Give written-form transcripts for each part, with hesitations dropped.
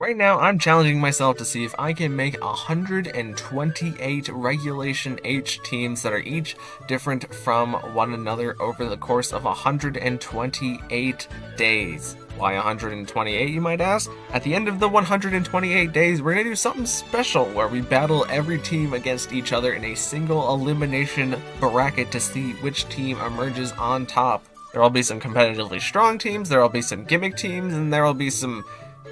Right now, I'm challenging myself to see if I can make 128 Regulation H teams that are each different from one another over the course of 128 days. Why 128, you might ask? At the end of the 128 days, we're going to do something special where we battle every team against each other in a single elimination bracket to see which team emerges on top. There will be some competitively strong teams, there will be some gimmick teams, and there will be some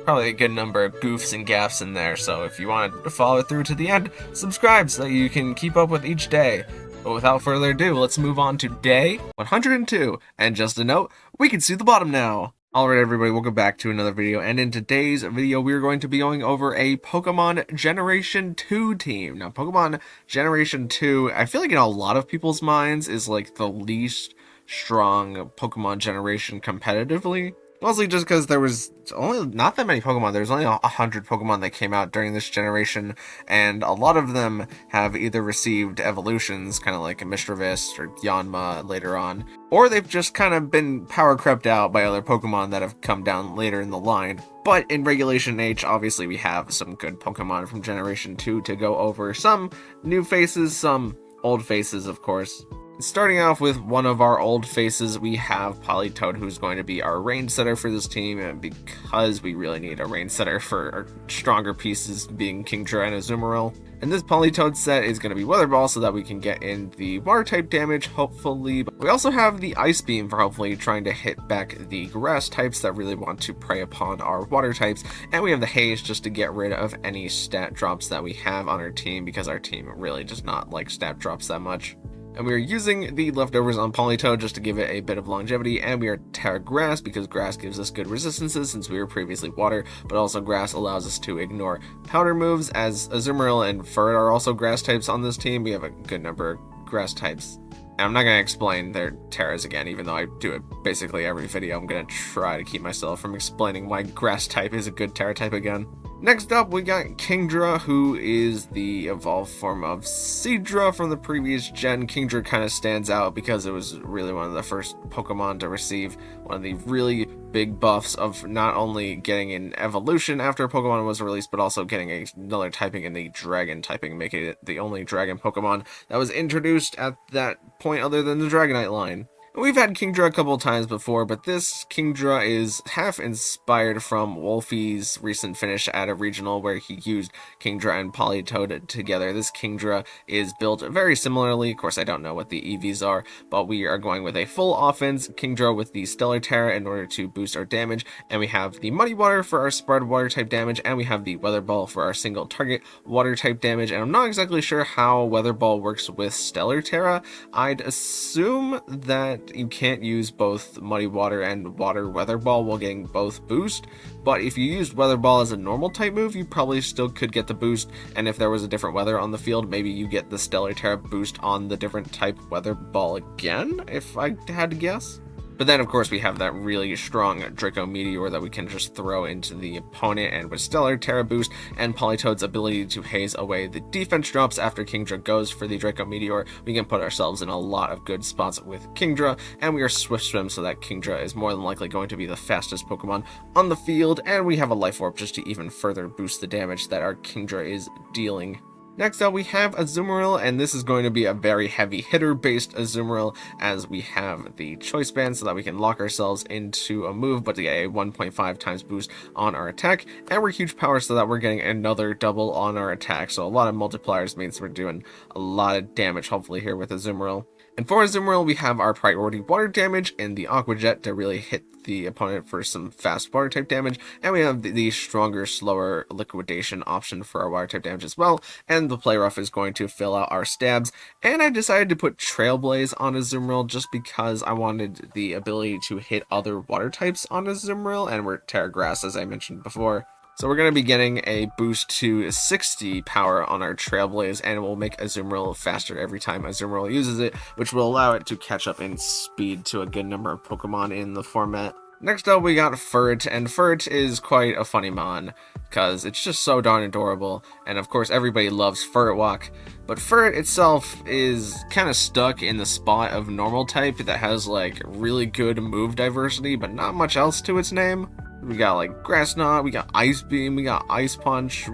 probably a good number of goofs and gaffs in there, so if you want to follow through to the end, subscribe so that you can keep up with each day. But without further ado, let's move on to day 102, and just a note, we can see the bottom now. Alright everybody, welcome back to another video, and in today's video we're going to be going over a Pokemon Generation 2 team. Now Pokemon Generation 2, I feel like in a lot of people's minds is like the least strong Pokemon generation competitively. Mostly just because there was only not that many Pokemon. There's only 100 Pokemon that came out during this generation, and a lot of them have either received evolutions, kind of like a Mischievous or Yanma later on, or they've just kind of been power crept out by other Pokemon that have come down later in the line. But in Regulation H, obviously we have some good Pokemon from Generation 2 to go over. Some new faces, some old faces, of course. Starting off with one of our old faces, we have Politoed, who's going to be our range setter for this team, because we really need a range setter for our stronger pieces, being Kingdra and Azumarill. And this Politoed set is going to be Weather Ball, so that we can get in the water type damage, hopefully. But we also have the Ice Beam for hopefully trying to hit back the grass types that really want to prey upon our water types. And we have the Haze just to get rid of any stat drops that we have on our team, because our team really does not like stat drops that much. And we are using the leftovers on Politoed just to give it a bit of longevity, and we are Terra Grass because Grass gives us good resistances since we were previously Water, but also Grass allows us to ignore Powder moves, as Azumarill and Furret are also Grass types on this team. We have a good number of Grass types. And I'm not going to explain their Terras again, even though I do it basically every video. I'm going to try to keep myself from explaining why Grass type is a good Terra type again. Next up, we got Kingdra, who is the evolved form of Seadra from the previous gen. Kingdra kind of stands out because it was really one of the first Pokemon to receive one of the really big buffs of not only getting an evolution after a Pokemon was released, but also getting another typing in the Dragon typing, making it the only Dragon Pokemon that was introduced at that point other than the Dragonite line. We've had Kingdra a couple of times before, but this Kingdra is half inspired from Wolfie's recent finish at a regional where he used Kingdra and Politoed together. This Kingdra is built very similarly. Of course, I don't know what the EVs are, but we are going with a full offense Kingdra with the Stellar Terra in order to boost our damage, and we have the Muddy Water for our spread water type damage, and we have the Weather Ball for our single target water type damage. And I'm not exactly sure how Weather Ball works with Stellar Terra. I'd assume that you can't use both Muddy Water and Water Weather Ball while getting both boost, but if you used Weather Ball as a normal type move, you probably still could get the boost, and if there was a different weather on the field, maybe you get the Stellar Terra boost on the different type Weather Ball again, if I had to guess. But then, of course, we have that really strong Draco Meteor that we can just throw into the opponent, and with Stellar Terra boost and Politoed's ability to haze away the defense drops after Kingdra goes for the Draco Meteor, we can put ourselves in a lot of good spots with Kingdra, and we are Swift Swim so that Kingdra is more than likely going to be the fastest Pokemon on the field, and we have a Life Orb just to even further boost the damage that our Kingdra is dealing. Next up, we have Azumarill, and this is going to be a very heavy hitter-based Azumarill, as we have the Choice Band so that we can lock ourselves into a move, but to get a 1.5 times boost on our attack, and we're Huge Power so that we're getting another double on our attack, so a lot of multipliers means we're doing a lot of damage, hopefully, here with Azumarill. And for Azumarill, we have our priority water damage and the Aqua Jet to really hit the opponent for some fast water type damage, and we have the stronger, slower liquidation option for our water type damage as well, and the Play Rough is going to fill out our stabs. And I decided to put Trailblaze on Azumarill just because I wanted the ability to hit other water types on Azumarill, and we're Terra Grass as I mentioned before. So we're going to be getting a boost to 60 power on our Trailblaze, and it will make Azumarill faster every time Azumarill uses it, which will allow it to catch up in speed to a good number of Pokemon in the format. Next up, we got Furret, and Furret is quite a funny mon, because it's just so darn adorable, and of course everybody loves Furret Walk, but Furret itself is kind of stuck in the spot of normal type that has like really good move diversity, but not much else to its name. We got like Grass Knot, we got Ice Beam, we got Ice Punch.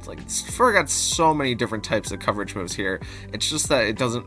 Like, Fur got so many different types of coverage moves here. It's just that it doesn't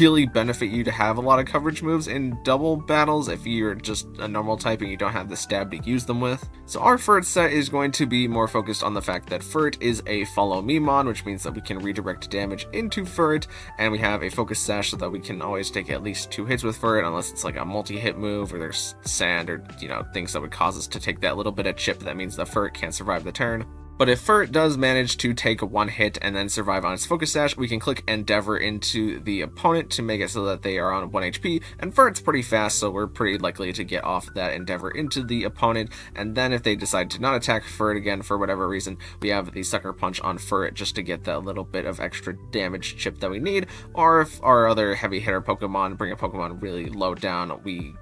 really benefit you to have a lot of coverage moves in double battles if you're just a normal type and you don't have the stab to use them with. So our Furt set is going to be more focused on the fact that Furt is a follow me mon, which means that we can redirect damage into Furt, and we have a focus sash so that we can always take at least 2 hits with Furt, unless it's like a multi-hit move or there's sand or, you know, things that would cause us to take that little bit of chip that means the Furt can't survive the turn. But if Furt does manage to take 1 hit and then survive on its focus sash, we can click Endeavor into the opponent to make it so that they are on 1 HP, and Furt's pretty fast, so we're pretty likely to get off that Endeavor into the opponent, and then if they decide to not attack Furt again for whatever reason, we have the Sucker Punch on Furt just to get that little bit of extra damage chip that we need, or if our other heavy hitter Pokemon bring a Pokemon really low down, we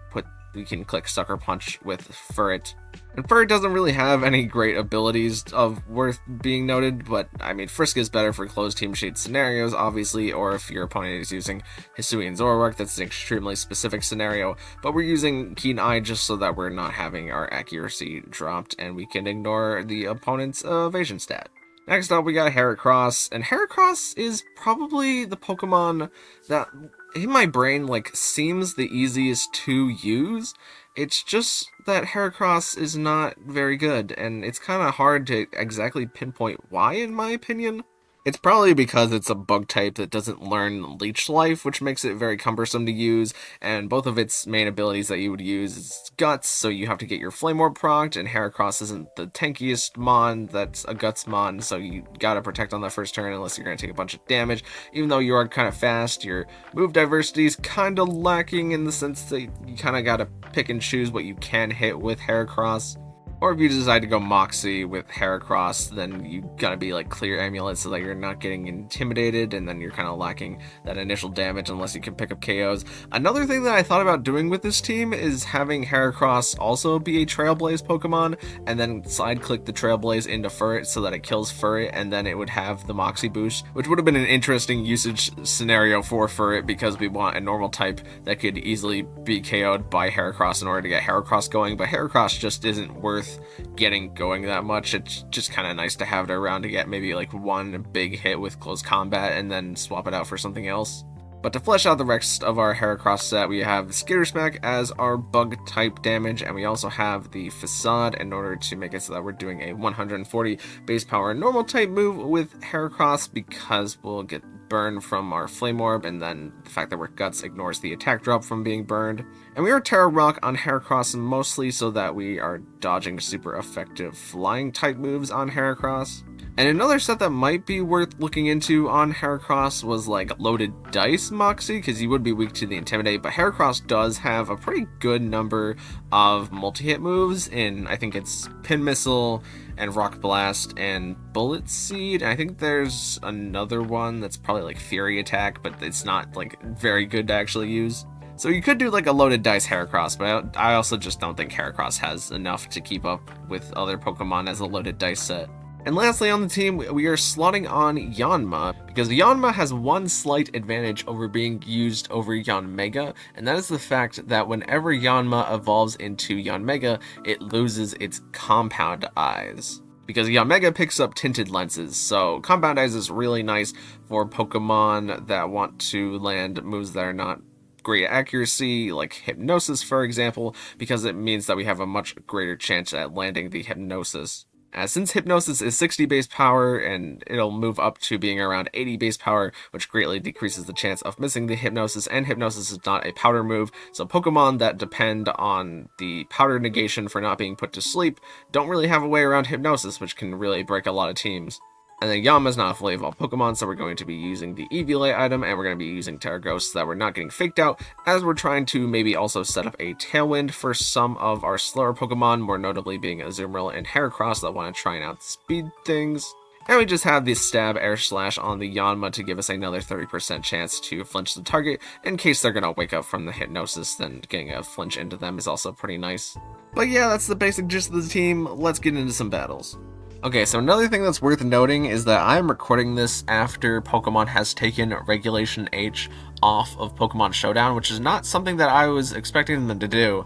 can click Sucker Punch with Furt. And Furt doesn't really have any great abilities of worth being noted, but I mean, Frisk is better for closed team shade scenarios, obviously, or if your opponent is using Hisuian Zoroark, that's an extremely specific scenario, but we're using Keen Eye just so that we're not having our accuracy dropped and we can ignore the opponent's evasion stat. Next up, we got Heracross, and Heracross is probably the Pokemon that, in my brain, like, seems the easiest to use. It's just that Heracross is not very good, and it's kind of hard to exactly pinpoint why, in my opinion. It's probably because it's a bug type that doesn't learn Leech Life, which makes it very cumbersome to use, and both of its main abilities that you would use is Guts, so you have to get your Flame Orb procced, and Heracross isn't the tankiest mon that's a Guts mon, so you gotta protect on that first turn unless you're gonna take a bunch of damage. Even though you are kind of fast, your move diversity is kind of lacking in the sense that you kind of gotta pick and choose what you can hit with Heracross. Or if you decide to go Moxie with Heracross, then you gotta be like Clear Amulet so that you're not getting intimidated, and then you're kind of lacking that initial damage unless you can pick up KOs. Another thing that I thought about doing with this team is having Heracross also be a Trailblaze Pokemon, and then side click the Trailblaze into Furret so that it kills Furret, and then it would have the Moxie boost, which would have been an interesting usage scenario for Furret because we want a normal type that could easily be KO'd by Heracross in order to get Heracross going, but Heracross just isn't worth getting going that much. It's just kind of nice to have it around to get maybe like 1 big hit with close combat and then swap it out for something else. But to flesh out the rest of our Heracross set, we have Skitter Smack as our bug type damage, and we also have the Facade in order to make it so that we're doing a 140 base power normal type move with Heracross because we'll get burned from our Flame Orb, and then the fact that we're Guts ignores the attack drop from being burned. And we are Terra Rock on Heracross mostly so that we are dodging super effective flying type moves on Heracross. And another set that might be worth looking into on Heracross was like Loaded Dice Moxie, because you would be weak to the Intimidate, but Heracross does have a pretty good number of multi-hit moves in, I think it's Pin Missile and Rock Blast and Bullet Seed, and I think there's another one that's probably like Fury Attack, but it's not like very good to actually use. So you could do like a Loaded Dice Heracross, but I also just don't think Heracross has enough to keep up with other Pokemon as a Loaded Dice set. And lastly on the team, we are slotting on Yanma, because Yanma has one slight advantage over being used over Yanmega, and that is the fact that whenever Yanma evolves into Yanmega, it loses its Compound Eyes. Because Yanmega picks up tinted lenses, so Compound Eyes is really nice for Pokemon that want to land moves that are not great accuracy, like Hypnosis for example, because it means that we have a much greater chance at landing the Hypnosis. Since Hypnosis is 60 base power, and it'll move up to being around 80 base power, which greatly decreases the chance of missing the Hypnosis, and Hypnosis is not a powder move, so Pokemon that depend on the powder negation for not being put to sleep don't really have a way around Hypnosis, which can really break a lot of teams. And then Yanma's not a fully evolved Pokemon, so we're going to be using the Eviolite item, and we're going to be using Terra Ghost so that we're not getting faked out, as we're trying to maybe also set up a Tailwind for some of our slower Pokemon, more notably being Azumarill and Heracross that want to try and outspeed things. And we just have the Stab Air Slash on the Yanma to give us another 30% chance to flinch the target, in case they're going to wake up from the Hypnosis, then getting a flinch into them is also pretty nice. But yeah, that's the basic gist of the team. Let's get into some battles. Okay, so another thing that's worth noting is that I'm recording this after Pokemon has taken Regulation H off of Pokemon Showdown, which is not something that I was expecting them to do.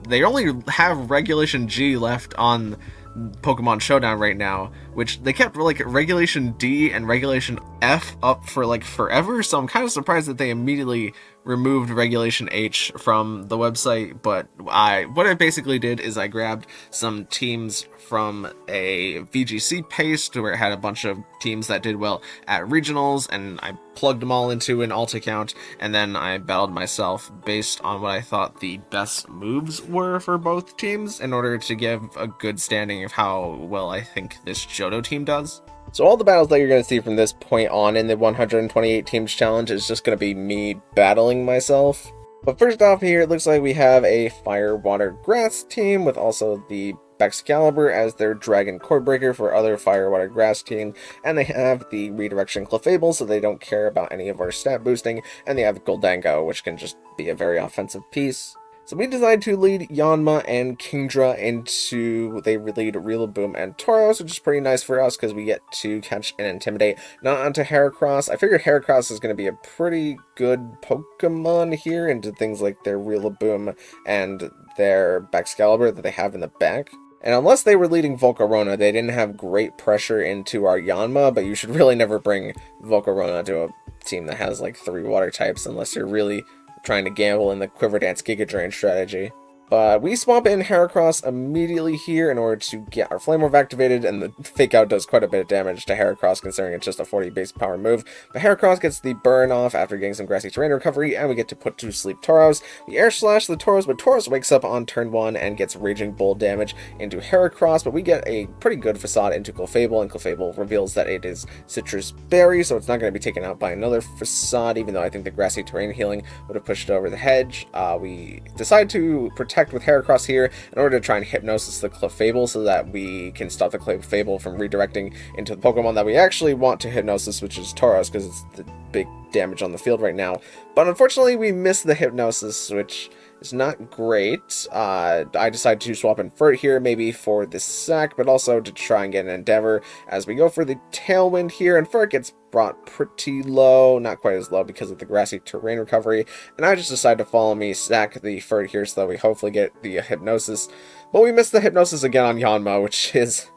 They only have Regulation G left on Pokemon Showdown right now, which they kept like Regulation D and Regulation F up for like forever, so I'm kind of surprised that they immediately removed Regulation H from the website. But what I basically did is I grabbed some teams from a VGC paste where it had a bunch of teams that did well at regionals, and I plugged them all into an alt account, and then I battled myself based on what I thought the best moves were for both teams in order to give a good standing of how well I think this Johto team does. So all the battles that you're going to see from this point on in the 128 teams challenge is just going to be me battling myself. But first off here, it looks like we have a Fire, Water, Grass team with also the Excalibur as their Dragon Cordbreaker for other Fire, Water, Grass team, and they have the Redirection Clefable, so they don't care about any of our stat boosting, and they have Goldango, which can just be a very offensive piece. So we decided to lead Yanma and Kingdra into, they lead Rillaboom and Tauros, which is pretty nice for us because we get to catch and intimidate, not onto Heracross. I figured Heracross is going to be a pretty good Pokemon here into things like their Rillaboom and their Excalibur that they have in the back. And unless they were leading Volcarona, they didn't have great pressure into our Yanma, but you should really never bring Volcarona to a team that has like 3 water types unless you're really trying to gamble in the Quiver Dance Giga Drain strategy. But we swap in Heracross immediately here in order to get our Flame Orb activated, and the Fake Out does quite a bit of damage to Heracross considering it's just a 40 base power move. But Heracross gets the burn off after getting some Grassy Terrain recovery, and we get to put to sleep Tauros. We Air Slash the Tauros, but Tauros wakes up on turn 1 and gets Raging Bull damage into Heracross, but we get a pretty good Facade into Clefable, and Clefable reveals that it is Citrus Berry, so it's not going to be taken out by another Facade, even though I think the Grassy Terrain healing would have pushed it over the hedge. We decide to protect with Heracross here in order to try and Hypnosis the Clefable so that we can stop the Clefable from redirecting into the Pokemon that we actually want to Hypnosis, which is Tauros, because it's the big damage on the field right now. But unfortunately, we missed the Hypnosis, which is not great. I decided to swap in Furt here, maybe for the sack, but also to try and get an Endeavor as we go for the Tailwind here, and Furt gets brought pretty low, not quite as low because of the Grassy Terrain recovery, and I just decided to follow me, sack the Furt here so that we hopefully get the Hypnosis. But we missed the Hypnosis again on Yanma, which is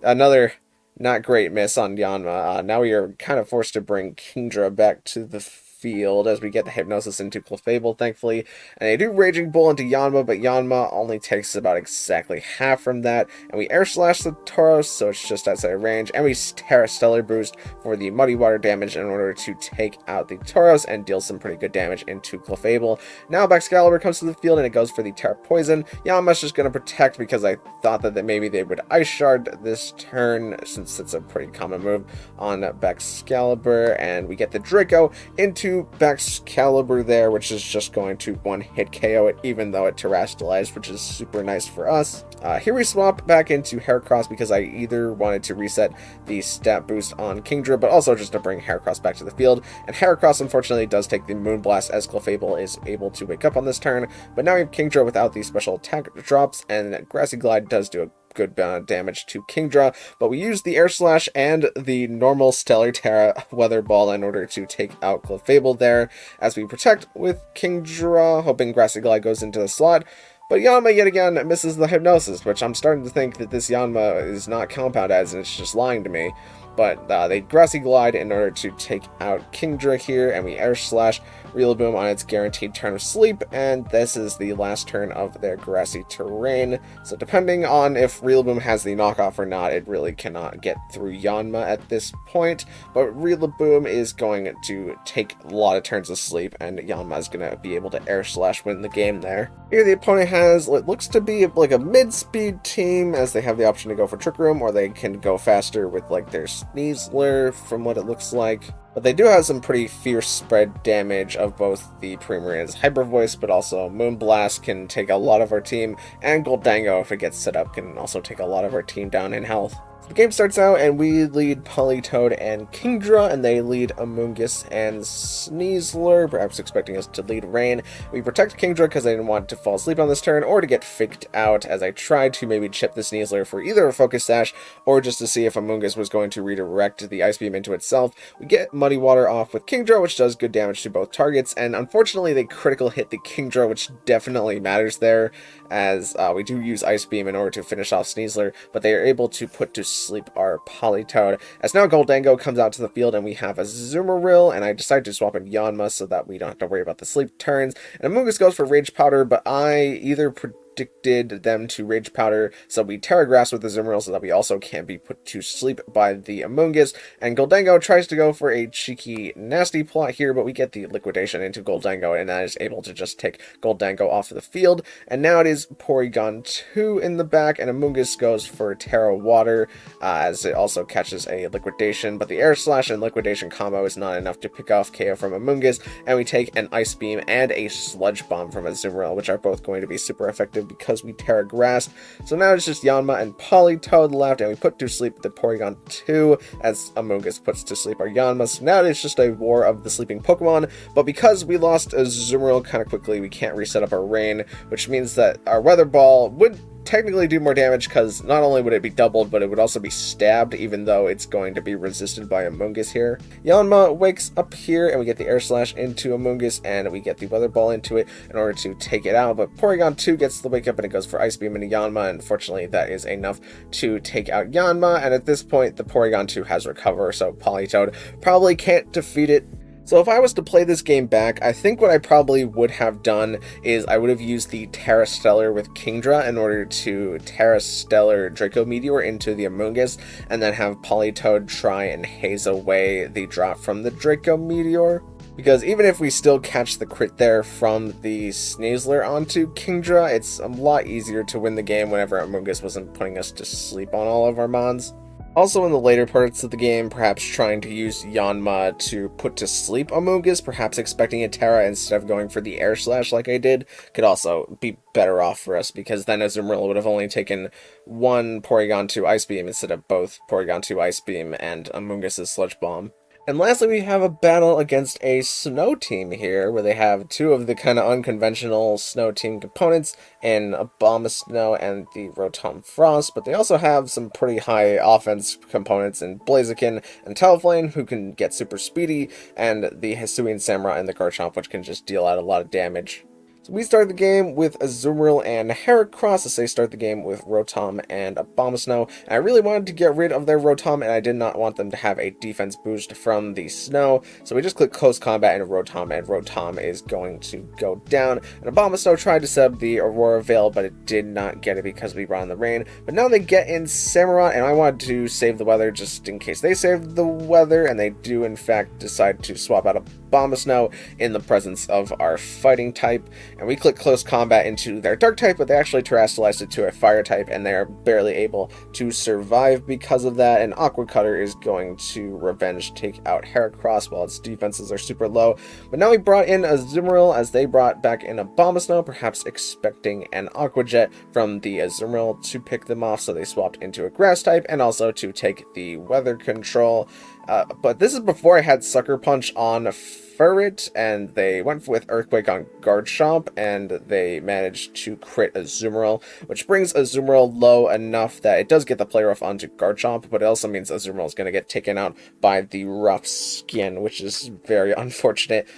another not great miss on Yanma. Now we are kind of forced to bring Kingdra back to the field as we get the Hypnosis into Clefable, thankfully, and they do Raging Bull into Yanma, but Yanma only takes about exactly half from that, and we Air Slash the Tauros, so it's just outside of range, and we Terra Stellar Boost for the Muddy Water damage in order to take out the Tauros and deal some pretty good damage into Clefable. Now Excalibur comes to the field and it goes for the Terra Poison. Yanma's just going to protect because I thought that maybe they would Ice Shard this turn, since it's a pretty common move on Excalibur, and we get the Draco into Excalibur there, which is just going to one-hit KO it, even though it terrestrialized, which is super nice for us. Here we swap back into Heracross because I either wanted to reset the stat boost on Kingdra, but also just to bring Heracross back to the field. And Heracross unfortunately does take the Moonblast as Clefable is able to wake up on this turn, but now we have Kingdra without the special attack drops, and Grassy Glide does do a good amount of damage to Kingdra, but we use the Air Slash and the normal Stellar Terra Weather Ball in order to take out Clefable there, as we protect with Kingdra, hoping Grassy Glide goes into the slot. But Yanma yet again misses the Hypnosis, which I'm starting to think that this Yanma is not Compound Edge and it's just lying to me. But they Grassy Glide in order to take out Kingdra here, and we Air Slash Rillaboom on its guaranteed turn of sleep, and this is the last turn of their Grassy Terrain. So depending on if Rillaboom has the knockoff or not, it really cannot get through Yanma at this point, but Rillaboom is going to take a lot of turns of sleep, and Yanma is going to be able to Air Slash win the game there. Here the opponent has what looks to be like a mid-speed team, as they have the option to go for Trick Room, or they can go faster with like their Sneasler from what it looks like. But they do have some pretty fierce spread damage of both the Primarin's Hyper Voice, but also Moonblast can take a lot of our team, and Goldango, if it gets set up, can also take a lot of our team down in health. The game starts out and we lead Politoed and Kingdra, and they lead Amoonguss and Sneasler, perhaps expecting us to lead Rain. We protect Kingdra because I didn't want to fall asleep on this turn or to get faked out, as I tried to maybe chip the Sneasler for either a Focus Sash or just to see if Amoonguss was going to redirect the Ice Beam into itself. We get Muddy Water off with Kingdra, which does good damage to both targets, and unfortunately they critical hit the Kingdra, which definitely matters there, as we do use Ice Beam in order to finish off Sneasler, but they are able to put to sleep our Politoed. As now Goldango comes out to the field and we have a Azumarill, and I decide to swap in Yanma so that we don't have to worry about the sleep turns. And Amoonguss goes for Rage Powder, but I either predicted them to Rage Powder, so we Terra Grass with the Azumarill so that we also can't be put to sleep by the Amoonguss. And Goldango tries to go for a cheeky, nasty plot here, but we get the Liquidation into Goldango, and that is able to just take Goldango off the field. And now it is Porygon 2 in the back, and Amoonguss goes for Terra Water, as it also catches a Liquidation, but the Air Slash and Liquidation combo is not enough to pick off KO from Amoonguss, and we take an Ice Beam and a Sludge Bomb from Azumarill, which are both going to be super effective because we Terra Grass. So now it's just Yanma and Politoed left, and we put to sleep the Porygon 2 as Amoonguss puts to sleep our Yanma. So now it's just a war of the sleeping Pokemon, but because we lost Azumarill kind of quickly, we can't reset up our Rain, which means that our Weather Ball would technically do more damage, because not only would it be doubled, but it would also be stabbed, even though it's going to be resisted by Amoonguss here. Yanma wakes up here, and we get the Air Slash into Amoonguss, and we get the Weather Ball into it in order to take it out, but Porygon 2 gets the wake up, and it goes for Ice Beam into Yanma, and unfortunately that is enough to take out Yanma, and at this point the Porygon 2 has Recover, so Politoed probably can't defeat it. So if I was to play this game back, I think what I probably would have done is I would have used the Terra Stellar with Kingdra in order to Terra Stellar Draco Meteor into the Amoonguss, and then have Politoed try and haze away the drop from the Draco Meteor. Because even if we still catch the crit there from the Sneasler onto Kingdra, it's a lot easier to win the game whenever Amoonguss wasn't putting us to sleep on all of our mons. Also in the later parts of the game, perhaps trying to use Yanma to put to sleep Amoonguss, perhaps expecting a Terra instead of going for the Air Slash like I did, could also be better off for us, because then Azumarill would have only taken one Porygon 2 Ice Beam instead of both Porygon 2 Ice Beam and Amoonguss' Sludge Bomb. And lastly, we have a battle against a snow team here, where they have two of the kind of unconventional snow team components in Abomasnow and the Rotom Frost, but they also have some pretty high offense components in Blaziken and Talonflame, who can get super speedy, and the Hisuian Samurott and the Garchomp, which can just deal out a lot of damage. So we start the game with Azumarill and Heracross, as they start the game with Rotom and Abomasnow. And I really wanted to get rid of their Rotom, and I did not want them to have a defense boost from the snow. So we just click Close Combat into Rotom, and Rotom is going to go down. And Abomasnow tried to sub the Aurora Veil, but it did not get it because we brought in the rain. But now they get in Samurott, and I wanted to save the weather just in case they saved the weather, and they do in fact decide to swap out Abomasnow in the presence of our fighting type. And we click Close Combat into their Dark type, but they actually Terastallized it to a Fire type, and they are barely able to survive because of that. And Aqua Cutter is going to Revenge take out Heracross while its defenses are super low. But now we brought in Azumarill, as they brought back in Abomasnow, perhaps expecting an Aqua Jet from the Azumarill to pick them off, so they swapped into a Grass type, and also to take the Weather Control. But this is before I had Sucker Punch on Furret, and they went with Earthquake on Garchomp, and they managed to crit Azumarill, which brings Azumarill low enough that it does get the Play Rough onto Garchomp, but it also means Azumarill is going to get taken out by the Rough Skin, which is very unfortunate.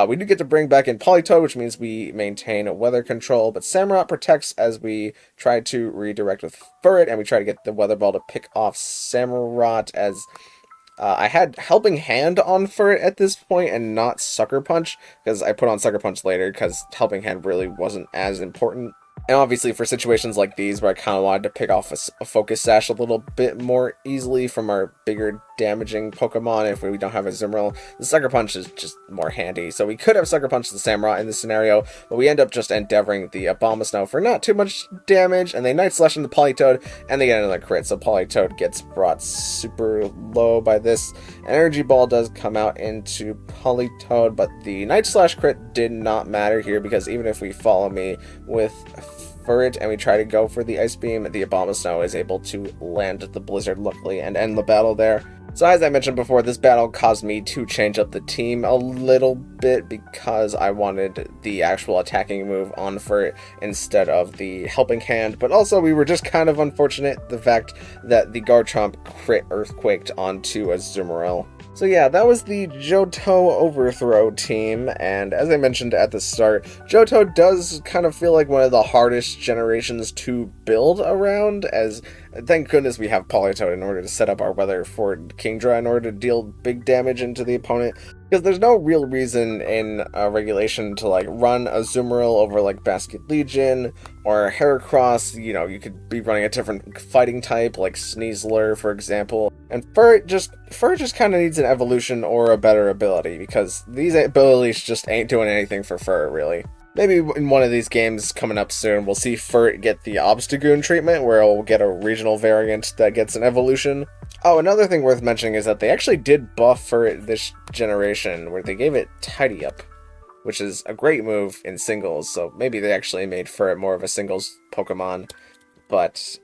We do get to bring back in Politoed, which means we maintain Weather Control, but Samurott protects as we try to redirect with Furret, and we try to get the Weather Ball to pick off Samurott, as I had Helping Hand on Furret at this point and not Sucker Punch, because I put on Sucker Punch later because Helping Hand really wasn't as important. And obviously for situations like these where I kind of wanted to pick off a Focus Sash a little bit more easily from our bigger damaging Pokemon if we don't have a Azumarill, the Sucker Punch is just more handy. So we could have Sucker Punched the Samurott in this scenario, but we end up just endeavoring the Abomasnow for not too much damage, and they Night Slash into Politoed, and they get another crit, so Politoed gets brought super low by this. Energy Ball does come out into Politoed, but the Night Slash crit did not matter here, because even if we follow me with Furret and we try to go for the Ice Beam, the Abomasnow is able to land the Blizzard luckily and end the battle there. So as I mentioned before, this battle caused me to change up the team a little bit because I wanted the actual attacking move on Furret instead of the helping hand, but also we were just kind of unfortunate the fact that the Garchomp crit Earthquaked onto a Azumarill. So yeah, that was the Johto Overthrow team, and as I mentioned at the start, Johto does kind of feel like one of the hardest generations to build around, as thank goodness we have Politoed in order to set up our Weather Fort Kingdra in order to deal big damage into the opponent, because there's no real reason in regulation to like run a Azumarill over like Basket Legion or Heracross. You know, you could be running a different fighting type like Sneasler, for example. And Furret just kind of needs an evolution or a better ability, because these abilities just ain't doing anything for Furret, really. Maybe in one of these games coming up soon, we'll see Furret get the Obstagoon treatment, where it'll get a regional variant that gets an evolution. Oh, another thing worth mentioning is that they actually did buff Furret this generation, where they gave it Tidy Up, which is a great move in singles, so maybe they actually made Furret more of a singles Pokemon, but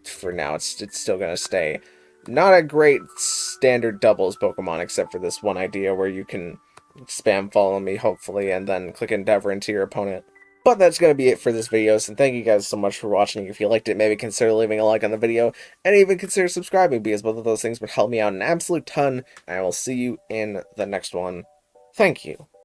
for now it's still gonna stay not a great standard doubles Pokemon, except for this one idea where you can spam follow me, hopefully, and then click Endeavor into your opponent. But that's going to be it for this video, so thank you guys so much for watching. If you liked it, maybe consider leaving a like on the video, and even consider subscribing, because both of those things would help me out an absolute ton, and I will see you in the next one. Thank you.